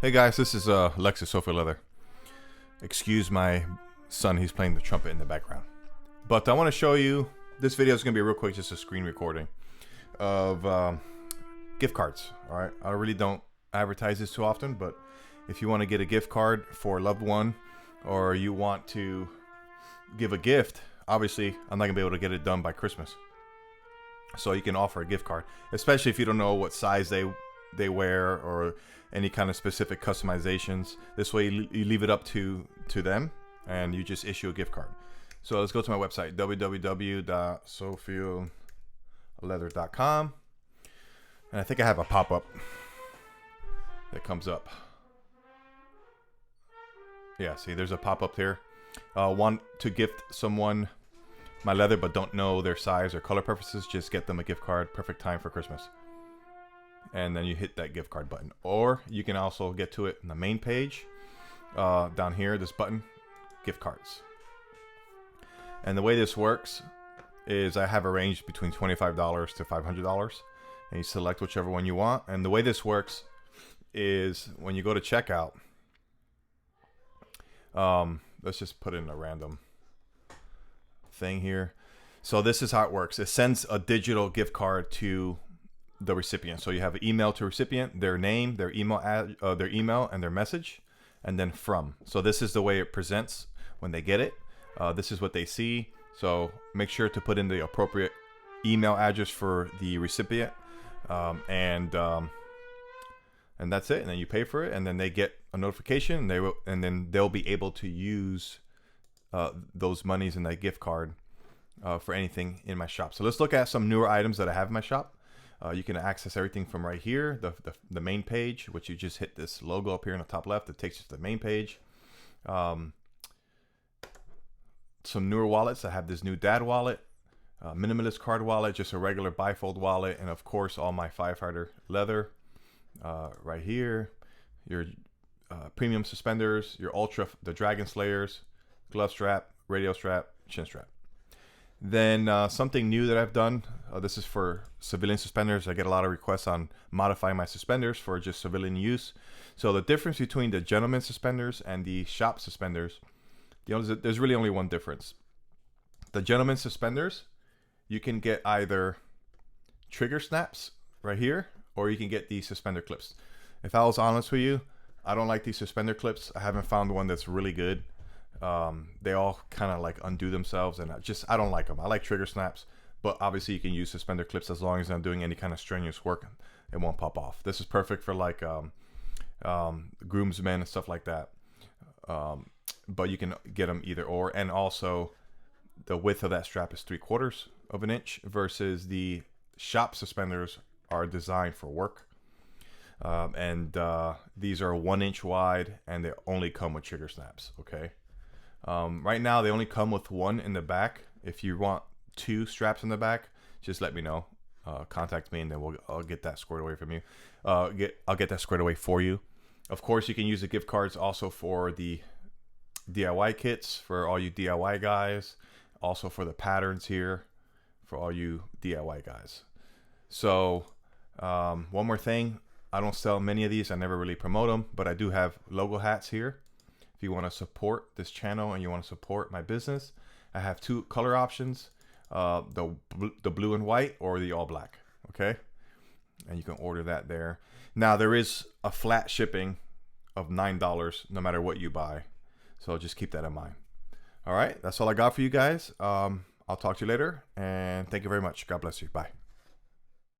Hey guys, this is Lexus Sofa Leather. Excuse my son, he's playing the trumpet in the background. But I want to show you, this video is going to be real quick, just a screen recording of gift cards. Alright, I really don't advertise this too often, but if you want to get a gift card for a loved one, or you want to give a gift, obviously I'm not going to be able to get it done by Christmas. So you can offer a gift card, especially if you don't know what size they wear or any kind of specific customizations. This way you leave it up to them and you just issue a gift card. So let's go to my website, www.sofialeather.com, and I think I have a pop-up that comes up. Yeah, see, there's a pop-up here. Want to gift someone my leather but don't know their size or color preferences, just get them a gift card. Perfect time for Christmas. And then you hit that gift card button, or you can also get to it in the main page down here, this button, gift cards. And the way this works is I have a range between $25 to $500, and you select whichever one you want. And the way this works is when you go to checkout, let's just put in a random thing here. So this is how it works. It sends a digital gift card to the recipient. So you have an email to recipient, their name, their email, and their message, and then from. So this is the way it presents when they get it. This is what they see. So make sure to put in the appropriate email address for the recipient, and that's it. And then you pay for it, and then they get a notification, and then they'll be able to use those monies in that gift card for anything in my shop. So let's look at some newer items that I have in my shop. You can access everything from right here, the main page, which you just hit this logo up here in the top left. It takes you to the main page. Some newer wallets. I have this new dad wallet, minimalist card wallet, just a regular bifold wallet, and of course all my Firefighter leather right here. Your premium suspenders, your ultra, the Dragon Slayers, glove strap, radio strap, chin strap. Then something new that I've done, this is for civilian suspenders. I get a lot of requests on modifying my suspenders for just civilian use. So the difference between the gentleman suspenders and the shop suspenders, there's really only one difference. The gentleman suspenders, you can get either trigger snaps right here, or you can get these suspender clips. If I was honest with you, I don't like these suspender clips. I haven't found one that's really good. They all kind of like undo themselves, and I don't like them. I like trigger snaps, but obviously you can use suspender clips as long as I'm doing any kind of strenuous work. It won't pop off. This is perfect for like groomsmen and stuff like that. But you can get them either or, and also the width of that strap is 3/4 of an inch versus the shop suspenders are designed for work. These are 1 inch wide, and they only come with trigger snaps. Okay. Right now they only come with one in the back. If you want 2 straps in the back, just let me know. Contact me, and then I'll get that squared away from you. I'll get that squared away for you. Of course, you can use the gift cards also for the DIY kits for all you DIY guys. Also for the patterns here for all you DIY guys. So one more thing. I don't sell many of these. I never really promote them, but I do have logo hats here. If you want to support this channel and you want to support my business, I have 2 color options, the blue and white or the all black. Okay. And you can order that there. Now there is a flat shipping of $9 no matter what you buy. So just keep that in mind. All right. That's all I got for you guys. I'll talk to you later, and thank you very much. God bless you. Bye.